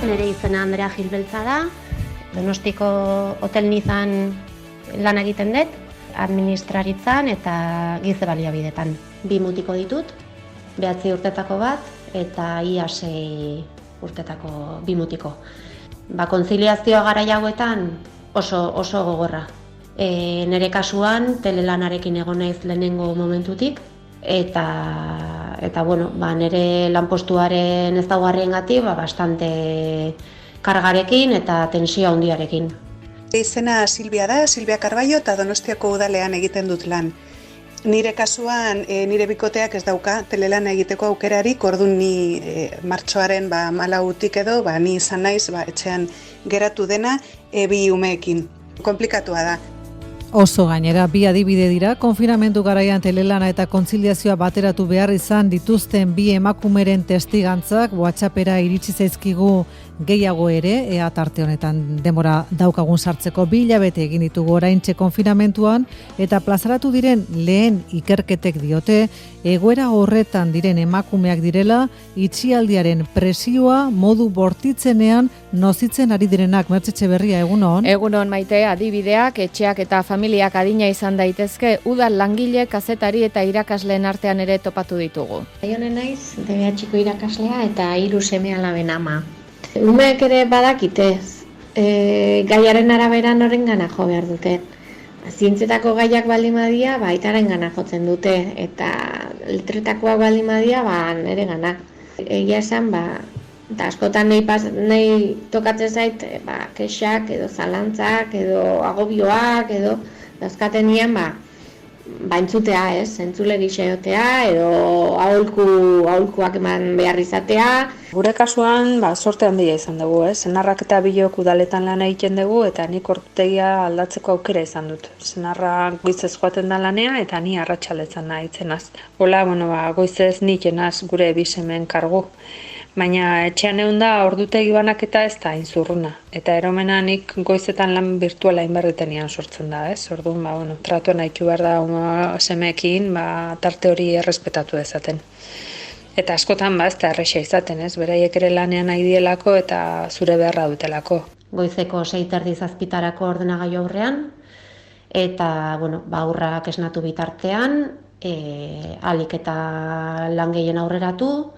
nire izena Andrea Gilbeltza da, Donostiko Hotel Nizan lan egiten dut, administraritzan eta gize baliabidetan. 2 mutiko ditut, 9 urtetako bat eta ia 6 urtetako 2 mutiko. Kontziliazioa garai hauetan oso gogorra. Nire kasuan telelanarekin egon naiz lehenengo momentutik, eta nire lanpostuaren ezaugarriengatik bastante kargarekin eta tensio handiarekin. Izena Silvia da, Silvia Carballo, eta Donostiako udalean egiten dut lan. Nire kasuan, nire bikoteak ez dauka telelana egiteko aukerarik, orduan ni martxoaren 14 edo, ni izan naiz etxean geratu dena 2 umeekin. Konplikatua da. Oso gainera, 2 adibide dira, konfinamendu garaian telelana eta kontziliazioa bateratu behar izan dituzten 2 emakumeren testigantzak WhatsAppera iritsi zaizkigu gehiago ere, ea tarte honetan denbora daukagun sartzeko 2 hilabete egin ditugu oraintxe konfinamentuan, eta plazaratu diren lehen ikerketek diote, egoera horretan diren emakumeak direla, itxialdiaren presioa modu bortitzenean nozitzen ari direnak. Mertxe Etxeberria, egunon? Egunon, Maite, adibideak, etxeak eta familiak adina izan daitezke, udal langile, kazetari eta irakasleen artean ere topatu ditugu. Honen naiz, DBH-ko irakaslea eta 3 seme-alaben ama. Umeek ere badakitez, gaiaren arabera norengana jo behar dute. Zientzetako gaiak baldin badia, aitarengana jotzen dute, eta letretakoak baldin badia, nere gana. Egia esan, eta askotan nahi tokatzen zait, kexak edo zalantzak edo agobioak edo dauzkaten nien, entzutea, entzule gisa egotea edo aholkuak eman behar izatea. Gure kasuan, sorte handia izan dugu, senarrak eta bilok udaletan lan egiten dugu eta nik ordutegia aldatzeko aukera izan dut. Senarrak goizez joaten da lanea eta ni arratsaletan nahitzen. Hola, goizez nik enaz gure 2 semen kargu. Baina etxean egon da ordutegi banaketa ez da inzurruna. Eta eromena nik goizetan lan virtuala inberritenian sortzen da, Orduan, tratua nahitu behar da semeekin, tarte hori errespetatu dezaten. Eta askotan, ez da erresa izaten, beraiek ere lanean nahi dielako eta zure beharra dutelako. Goizeko 6:30 ordenagailu aurrean, eta, aurrak esnatu bitartean, alik eta lan gehien aurreratu,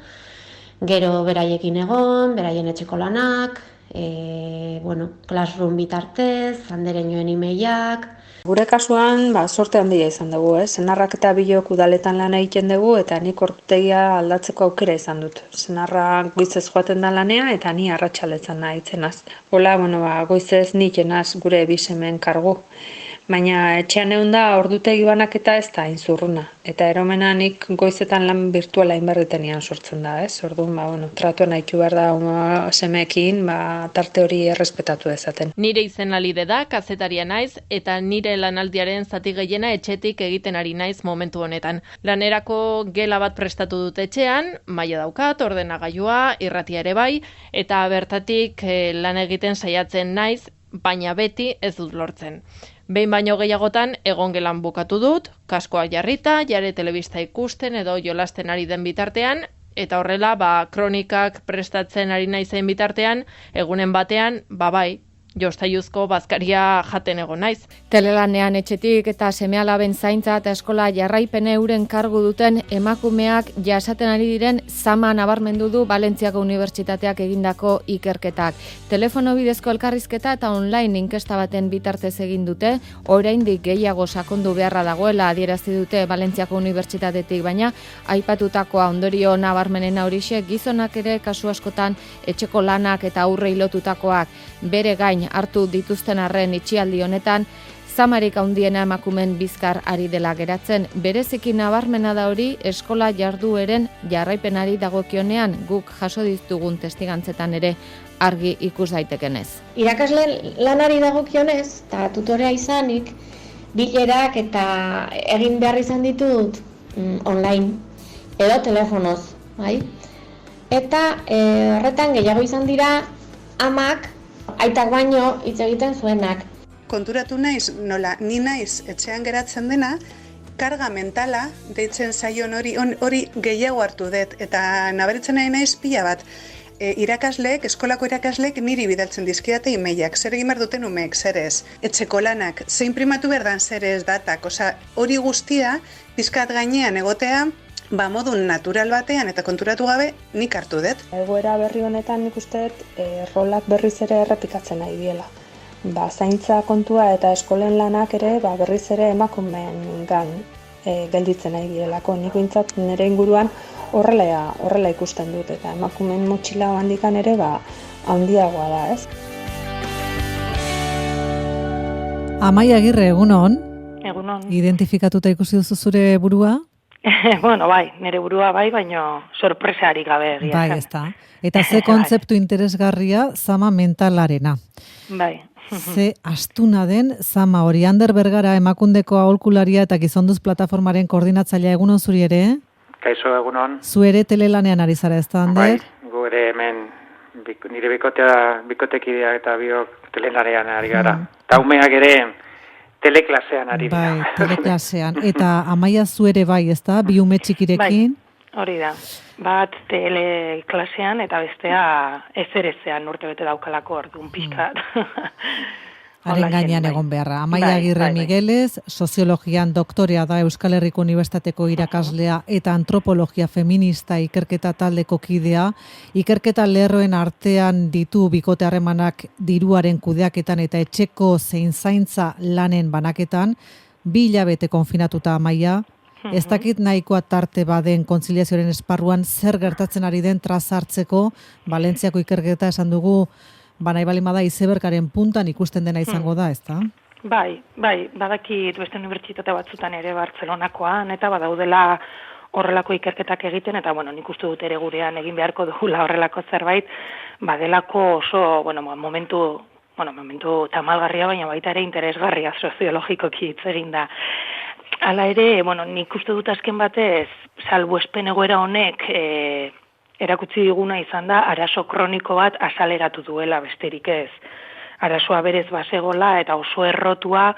gero beraiekin egon, beraien etxeko lanak, Classroom bitartez, andereñoen emailak. Gure kasuan, sorte handia izan dugu, senarrak eta bilok udaletan lan egiten dugu eta nik ordutegia aldatzeko aukera izan dut. Senarrak goizez joaten da lanea eta ni arratsaletan nahitzen. Hola, goizez nik enaz gure 2 semen kargu. Baina etxean egon da ordutegi banaketa ez da inzurruna. Eta eromena nik goizetan lan virtuala inberritenian sortzen da, Orduan, tratua nahitu behar da semeekin, tarte hori errespetatu dezaten. Nire izen Alide da, kazetaria naiz, eta nire lanaldiaren zati gehiena etxetik egiten ari naiz momentu honetan. Lanerako gela bat prestatu dut etxean, maila daukat, ordenagailua, irratia ere bai, eta bertatik lan egiten saiatzen naiz, baina beti ez dut lortzen. Behin baino gehiagotan egon gelan bukatu dut, kaskoak jarrita, jare telebista ikusten edo jolasten ari den bitartean, eta horrela, kronikak prestatzen ari naizen bitartean, egunen batean, bai, jostailuzko bazkaria jaten egon naiz. Telelanean etxetik eta seme-alaben zaintza eta eskola jarraipen euren kargu duten emakumeak jasaten ari diren zama nabarmendu du Valentziako Unibertsitateak egindako ikerketak. Telefono bidezko elkarrizketa eta online inkesta baten bitartez egin dute, oraindik gehiago sakondu beharra dagoela adierazi dute Valentziako Unibertsitatetik, baina aipatutakoa ondorio nabarmenena horixe gizonak ere kasu askotan etxeko lanak eta aurrei lotutakoak bere gain hartu dituzten arren itxialdi honetan, zamarik handiena emakumen bizkar ari dela geratzen. Bereziki nabarmena da hori eskola jardueren jarraipenari dagokionean guk jaso ditugun testigantzetan ere argi ikus daitekenez. Irakasle lanari dagokionez, eta tutorea izanik, bilerak eta egin behar izan ditut online edo telefonoz, bai? Eta horretan gehiago izan dira amak aitak baino hitz egiten zuenak. Konturatu naiz, nola ni naiz etxean geratzen dena, karga mentala deitzen zaion hori gehiago hartu dut, eta nabaritzen nahi naiz pila bat. irakasleek, eskolako irakasleek niri bidaltzen dizkidate emailak, zer egin behar duten umeek, zer ez, etxeko lanak, zein primatu behar dan, zer ez datak, hori guztia, pizkat gainean egotea, modu natural batean eta konturatu gabe nik hartu dut. Egoera berri honetan nik uste rolak berriz ere errepikatzen nahi diela. Zaintza kontua eta eskolen lanak ere berriz ere emakumeen gelditzen nahi dielako. Nik bintzat nire inguruan horrela ikusten dut eta emakumeen motxila handikan ere handiagoa da, ez? Amaia Agirre, egunon? Egunon. Identifikatuta ikusi duzu zure burua? Bueno, bai, nire burua bai, baino sorpresarik gabe egia. Bai, ezta. Eta ze kontzeptu interesgarria zama mentalarena. Bai. Ze astuna den zama hori. Ander Bergara emakundeko aholkularia eta gizonduz plataformaren koordinatzailea, egunon zuri ere? Kaixo, egunon. Zu ere telelanean ari zara, ezta, Ander? Bai, gu ere hemen nire bikotekidea eta biok telelanean ari gara. Eta umeak ere teleklasean ari dira. Bai, teleklasean. Eta Amaia zu ere bai, ezta? Bi ume txikirekin? Bai, hori da. Bat teleklasean eta bestea ezerezean urte bete daukalako orduan pixkat. Haren gainean egon beharra. Amaia Agirre Migueles, soziologian doktorea da Euskal Herriko Unibertsitateko irakaslea eta antropologia feminista ikerketa taldeko kidea. Ikerketa lerroen artean ditu bikote harremanak diruaren kudeaketan eta etxeko zein zaintza lanen banaketan. 2 hilabete konfinatuta Amaia. Ez dakit nahikoa tarte baden kontziliazioaren esparruan zer gertatzen ari den trazartzeko. Valentziako ikerketa esan dugu nahi bali bada izebergaren puntan ikusten dena izango da, ezta? Bai, badakit beste unibertsitate batzutan ere Bartzelonakoan eta badaudela horrelako ikerketak egiten eta nik uste dut ere gurean egin beharko dugula horrelako zerbait, badelako oso, momentu tamalgarria baina baita ere interesgarria soziologikoki hitz egin da. Hala ere, nik uste dut azken batez, salbuespen egoera honek erakutsi diguna izan da arazo kroniko bat azaleratu duela besterik ez. Arazoa berez basegola eta oso errotua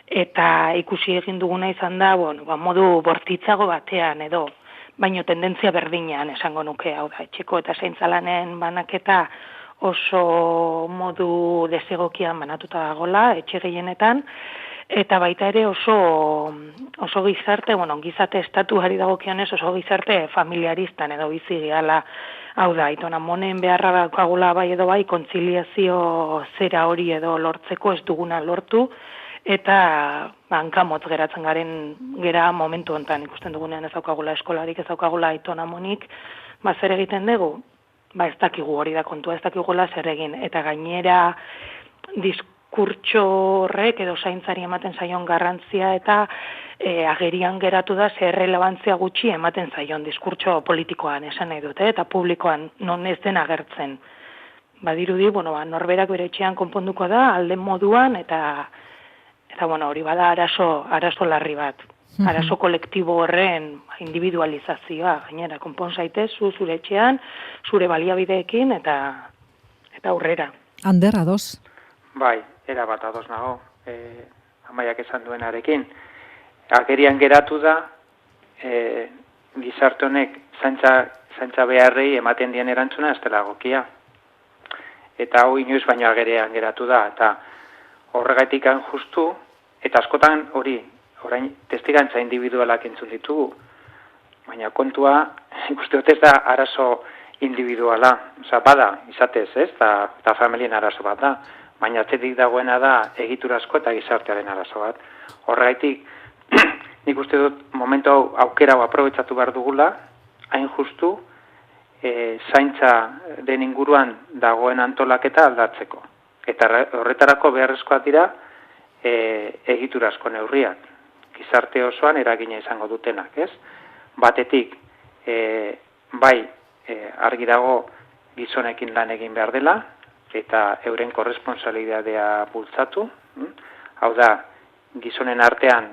eta ikusi egin duguna izan da, modu bortitzago batean edo, baino tendentzia berdinean esango nuke, hau da, etxeko eta zaintzalanen banaketa oso modu desegokian banatuta dagoela, etxe gehienetan, eta baita ere oso gizarte, gizarte estatuari dagokionez oso gizarte familiaristan edo bizi gehala, hau da, aitona monen beharra daukagula bai edo bai, kontziliazio zera hori edo lortzeko ez duguna lortu, eta hankamotz geratzen gera momentu honetan ikusten dugunean ez daukagula eskolarik, ez daukagula aitona monik, zer egiten dugu? Ez dakigu hori da kontua, ez dakigula zer egin, eta gainera diskurtso horrek edo zaintzari ematen zaion garrantzia eta agerian geratu da zer relevantzia gutxi ematen zaion diskurtso politikoan esan nahi dute eta publikoan non ez den agertzen. Badirudi, norberak bere etxean konponduko da alden moduan eta hori bada arazo larri bat. Arazo kolektibo horren individualizazioa, gainera, konpon zaitez, zure etxean, zure baliabideekin eta aurrera. Ander, ados? Bai, erabat ados nago, Amaiak esan duenarekin. Agerian geratu da, gizarte honek zaintza beharrei ematen dien erantzuna ez dela egokia. Eta hau inoiz baino agerian geratu da, eta horregatik justu, eta askotan orain testigantza individualak entzun ditugu, baina kontua ikuste dut ez da arazo individuala, bada izatez, ez, eta familien arazo bat da, baina atzetik dagoena da egiturazko eta gizartearen arazo bat. Horregatik, nik uste dut momentu hau aukera hau aprobetxatu behar dugula, hain justu, zaintza den inguruan dagoen antolaketa aldatzeko. Eta horretarako beharrezkoak dira egiturazko neurriak. Gizarte osoan eragina izango dutenak, ez? Batetik, argi dago gizonekin lan egin behar dela, eta euren korresponsalidadea bultzatu. Hau da, gizonen artean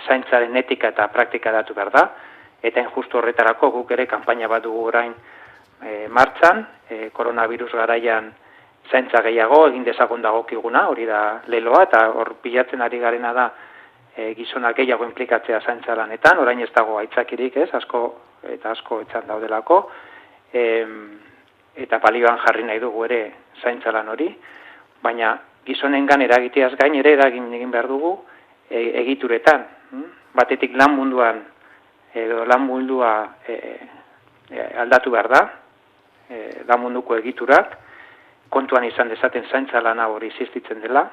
zaintzaren etika eta praktika datu behar da, eta injustu horretarako guk ere kanpaina bat dugu orain martxan, koronavirus garaian zaintza gehiago egin dezagun dagokiguna, hori da leloa, eta hor bilatzen ari garena da gizonak gehiago inplikatzea zaintza lanetan, orain ez dago aitzakirik, ez, asko etxan daudelako, eta balioan jarri nahi dugu ere zaintza lan hori, baina gizonengan eragiteaz gain ere eragin egin behar dugu egituretan. Batetik lan munduan edo lan mundua aldatu behar da, lan munduko egiturak, kontuan izan dezaten zaintza lana hori existitzen dela,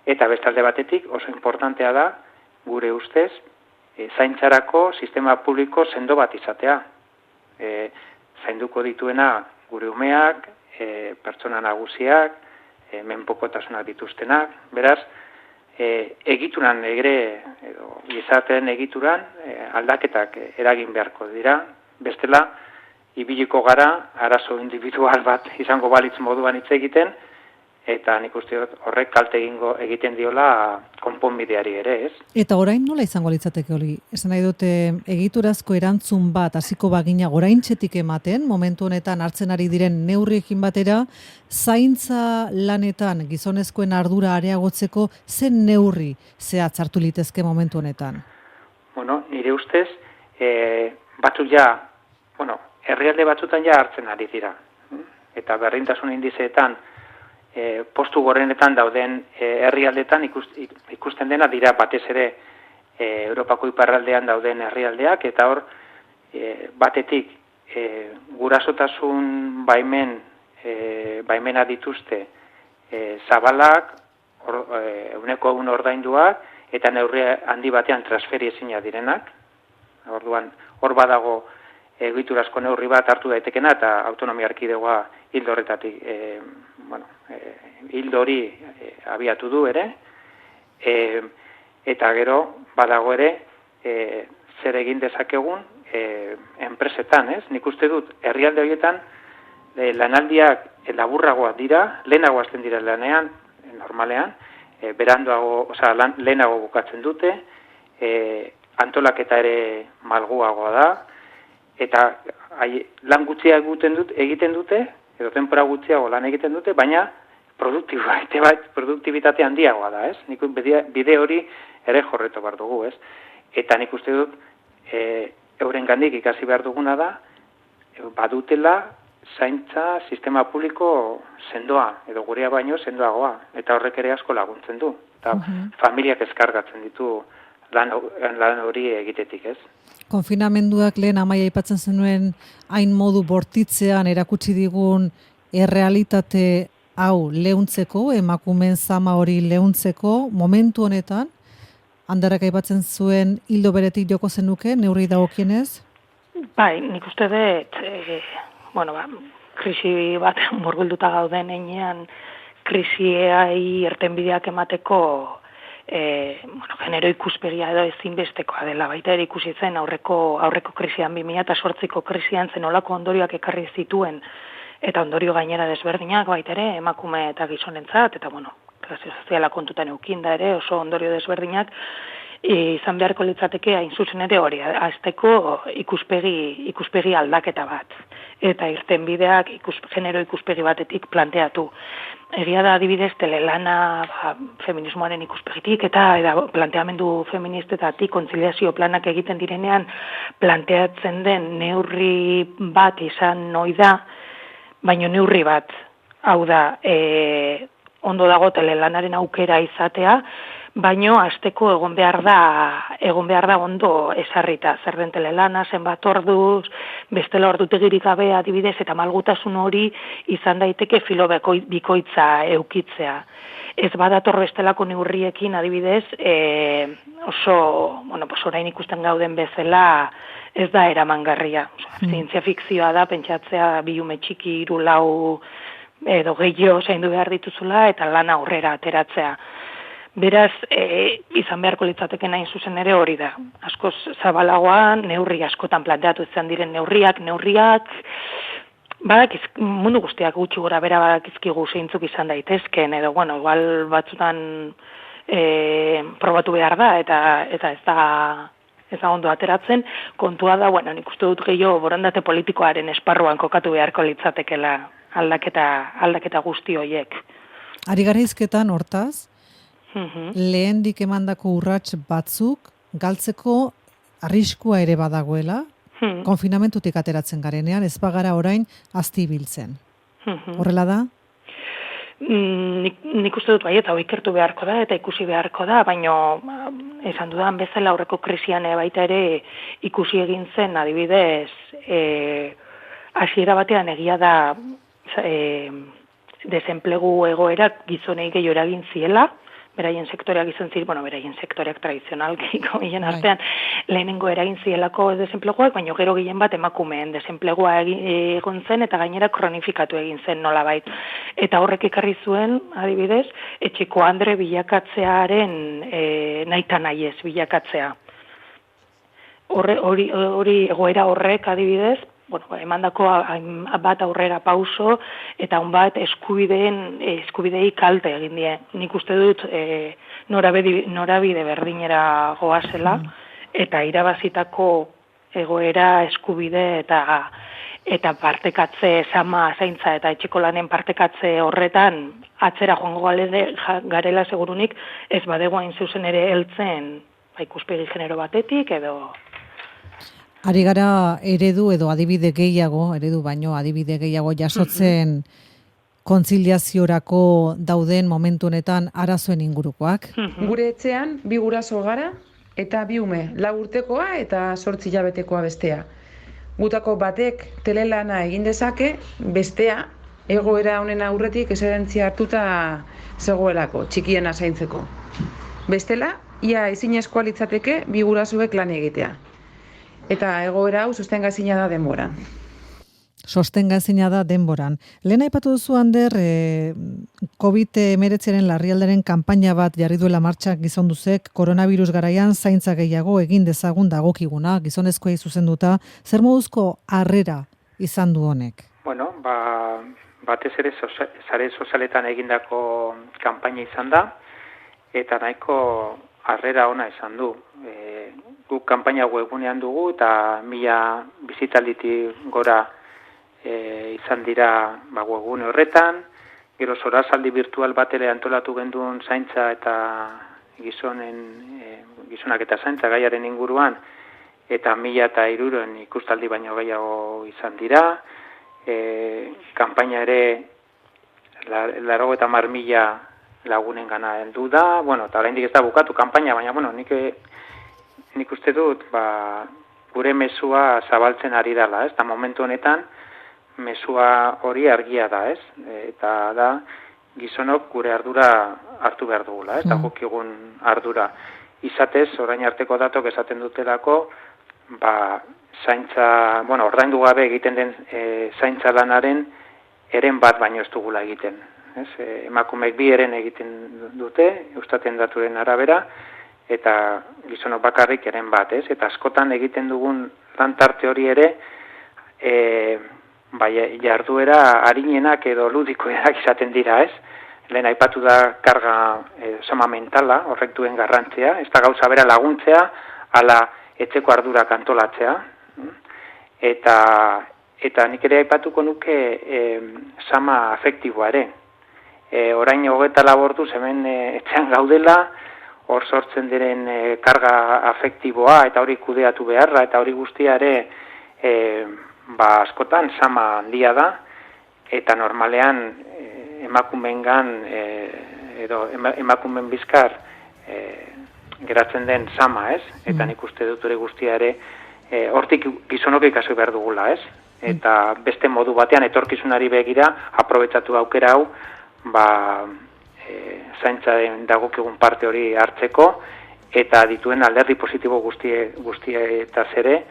eta bestalde batetik oso importantea da, gure ustez, zaintzarako sistema publiko sendo bat izatea. Zainduko dituena gure umeak, pertsona nagusiak, menpokotasunak dituztenak, beraz, egituran ere, edo gizateen egituran, aldaketak eragin beharko dira, bestela, ibiliko gara, arazo individual bat izango balitz moduan hitz egiten, eta nik uste dut horrek kalte egiten diola konponbideari ere, ez? Eta orain nola izango litzateke hori? Esan nahi dute egiturazko erantzun bat hasiko bagina oraintzetik ematen, momentu honetan hartzen ari diren neurriekin batera, zaintza lanetan gizonezkoen ardura areagotzeko zen neurri zehatz hartu litezke momentu honetan? Bueno, nire ustez, herrialde batzutan ja hartzen ari dira. Eta berdintasun indizeetan postu gorenetan dauden herrialdetan ikusten dena dira batez ere Europako iparraldean dauden herrialdeak, eta hor batetik gurasotasun baimena dituzte zabalak, 100% ordainduak, eta neurri handi batean transferi ezina direnak. Orduan, hor badago egiturazko neurri bat hartu daitekena, eta autonomia erkidegoa hildo horretatik hildo hori abiatu du ere, eta gero badago ere zer egin dezakegun enpresetan, ez? Nik uste dut herrialde horietan lanaldiak laburragoak dira, lehenago hasten dira lanean, normalean, lehenago bukatzen dute, antolaketa ere malguagoa da, eta lan gutxia egiten dute, edo denbora gutxiago lan egiten dute, baina produktibitate handiagoa da, ez? Nik bide hori ere jorretu behar dugu, ez? Eta nik uste dut, eurengandik ikasi behar duguna da, badutela zaintza sistema publiko sendoa, edo gurea baino sendoagoa, eta horrek ere asko laguntzen du. Eta familiak eskargatzen ditu lan hori egitetik, ez? Konfinamenduak lehen amaia aipatzen zenuen hain modu bortitzean erakutsi digun errealitate hau leuntzeko, emakumeen zama hori leuntzeko, momentu honetan, Anderrek aipatzen zuen hildo beretik joko zenuke, neurri dagokienez? Bai, nik uste dut, krisi bat murgilduta gauden heinean, krisiai irtenbideak emateko genero ikuspegia edo ezinbestekoa dela, baita ere ikusi zen aurreko krisian 2008ko krisian zen olako ondorioak ekarri zituen, eta ondorio gainera desberdinak baita ere emakume eta gizonentzat, eta klase soziala kontutan eukinda ere oso ondorio desberdinak, izan beharko litzateke hain zuzen ere hori, azteko ikuspegi aldaketa bat, eta irtenbideak genero ikuspegi batetik planteatu. Egia da adibidez telelana feminismoaren ikuspegitik eta planteamendu feministetatik kontziliazio planak egiten direnean planteatzen den neurri bat izan noi da, baina neurri bat, hau da, ondo dago telelanaren aukera izatea, baino hasteko egon behar da ondo esarrita, zer den telelana, zenbat orduz, bestela ordutegirik gabe adibidez, eta malgutasun hori izan daiteke filo bikoitza eukitzea. Ez badator bestelako neurriekin adibidez, orain ikusten gauden bezala ez da eramangarria. Zientzia fikzioa da, pentsatzea bilume txiki, 3, 4 edo gehiago zaindu behar dituzula, eta lana aurrera ateratzea. Beraz, izan beharko litzateke nahi zuzen ere hori da. Askoz zabalagoan, neurri askotan planteatu izan diren neurriak, mundu guztiak gutxi gora bera badakizkigu zeintzuk izan daitezken, edo, igual batzutan probatu behar da, eta ez da ondo ateratzen, kontua da, nik uste dut gehiago borondate politikoaren esparruan kokatu beharko litzatekela aldaketa guzti horiek. Ari gara hizketan hortaz, lehendik emandako urrats batzuk galtzeko arriskua ere badagoela? konfinamentutik ateratzen garenean, ez bagara orain azti ibiltzen. Horrela da? Nik uste dut bai, eta ikertu beharko da, eta ikusi beharko da, baina esan dudan bezala aurreko krisian baita ere ikusi egin zen, adibidez, hasiera batean egia da desenplegu egoerak gizonei gehiago eragin ziela, beraien sektoreak izan ziren, beraien sektoreak tradizionalki gehien artean, lehenengo eragin zielako desenpleguak, baina gero gehien bat emakumeen desenplegua egon zen eta gainera kronifikatu egin zen nolabait. Eta horrek ekarri zuen, adibidez, etxeko andre bilakatzearen nahita nahiez bilakatzea. Hori egoera horrek adibidez, emandako bat aurrera pauso eta bat eskubidei kalte egin die. Nik uste dut norabide berdinera goazela eta irabazitako egoera eskubide eta partekatze sama zaintza eta etxeko lanen partekatze horretan atzera joango garela segurunik ez badego hain zuzen ere heltzen ikuspegi genero batetik edo. Ari gara eredu edo adibide gehiago jasotzen kontziliaziorako dauden momentu honetan arazoen ingurukoak. Gure etxean 2 guraso gara eta 2 ume, 4 urtekoa eta 8 hilabetekoa bestea. Gutako batek telelana egin dezake, bestea egoera honen aurretik eszedentzia hartuta zegoelako, txikiena zaintzeko. Bestela, ia ezinezkoa litzateke 2 gurasoek lan egitea. Eta egoera hau sostengaezina da denboran. Sostengaezina da denboran. Lehen aipatu duzu, Ander, COVID-19 larrialdaren kanpaina bat jarri duela martxak gizonduzek, koronavirus garaian zaintza gehiago egin dezagun dagokiguna, gizonezkoei zuzenduta, zer moduzko harrera izan du honek? Batez ere sare sozialetan egindako kanpaina izan da, eta nahiko harrera ona izan du. Guk kanpaina webunean dugu eta 1000 bizitalditik gora izan dira webune horretan. Gero sorasaldi virtual bat ere antolatu genduen zaintza eta gizonak eta zaintza gaiaren inguruan, eta 1300 ikustaldi baino gehiago izan dira. Kanpaina ere 90.000 lagunen gana heldu da, eta oraindik ez da bukatu kanpaina, baina nik uste dut gure mezua zabaltzen ari dela, eta momentu honetan mezua hori argia da, eta da gizonok gure ardura hartu behar dugula, eta jokigun ardura. Izatez, orain arteko datok esaten dutelako, zaintza, ordaindu gabe egiten den zaintza lanaren eren bat baino ez dugula egiten. Emakumeek 2 eren egiten dute, Eustaten daturen arabera, eta gizonok bakarrik eren bat, eta askotan egiten dugun lantarte hori ere, jarduera harinenak edo ludikoenak izaten dira, Lehen aipatu da karga sama mentala, horrek duen garrantzia, ez da gauza bera laguntzea, ala etxeko ardurak antolatzea, eta nik ere aipatuko nuke sama afektiboa ere. Orain 24 orduz hemen etxean gaudela, hor sortzen diren karga afektiboa eta hori kudeatu beharra, eta hori guztia ere askotan sama handia da, eta normalean emakumeengan edo emakumeen bizkar geratzen den sama, eta nik uste dut hori guztia ere hortik gizonok ikasi behar dugula, eta beste modu batean etorkizunari begira aprobetxatu aukera hau, zaintzaren dagokigun parte hori hartzeko, eta dituen alderdi positibo guztietaz ere,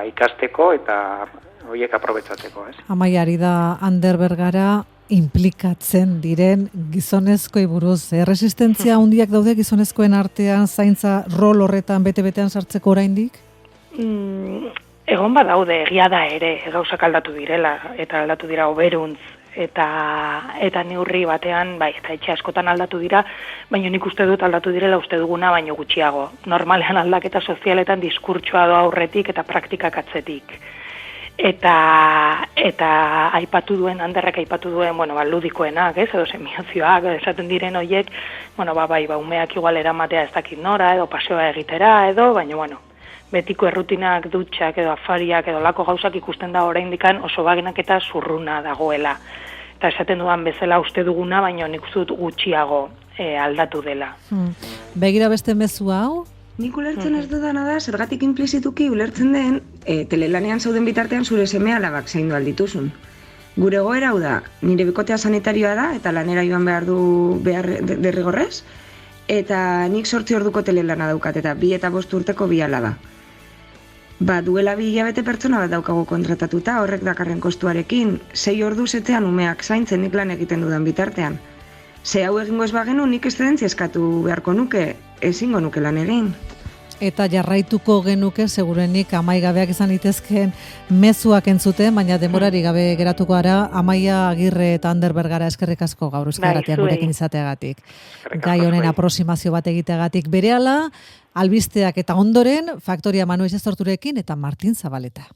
ikasteko eta horiek aprobetxatzeko. Amaia, ari da Ander Bergara implikatzen diren gizonezkoei buruz. Resistentzia handiak daude gizonezkoen artean zaintza rol horretan bete-betean sartzeko oraindik? Egon badaude, egia da ere, gauzak aldatu direla, eta aldatu dira hoberuntz, eta neurri batean, eta etxe askotan aldatu dira, baina nik uste dut aldatu direla uste duguna baino gutxiago. Normalean aldaketa sozialetan diskurtsoa doa aurretik eta praktikak atzetik. Eta aipatu duen, Anderrek aipatu duen, ludikoenak, edo semiozioak, esaten diren horiek, umeak igual eramatea ez dakit nora, edo paseoa egitera, edo, baina, betiko errutinak, dutxak edo afariak edo lako gauzak ikusten da oraindikan oso bagenak eta zurruna dagoela. Eta esaten dudan bezala uste duguna, baina nik uste dut gutxiago aldatu dela. Begira beste mezu hau? Nik ulertzen ez dudana da, zergatik implizituki ulertzen den, telelanean zauden bitartean zure seme-alabak zaindu aldituzun. Gure egoera hau da, nire bikotea sanitarioa da, eta lanera joan behar du derrigorrez, eta nik 8 orduko telelana daukat, eta 2 eta 5 urteko 2 alaba. Duela 2 hilabete pertsona bat daukagu kontratatuta, horrek dakarren kostuarekin, 6 ordu etxean umeak zaintzen nik lan egiten dudan bitartean. Hau egingo ez bagenu, nik eszedentzia eskatu beharko nuke, ezingo nuke lan egin. Eta jarraituko genuke, segurenik amaigabeak izan litezkeen mezuak entzuten, baina denborari gabe geratuko gara. Amaia Agirre eta Ander Bergara, eskerrik asko gaur Euskaratia gurekin izateagatik. Gai honen aproximazio bat egiteagatik. Berehala, albisteak eta ondoren, Faktoria Manu Itxastorturekin eta Martin Zabaleta.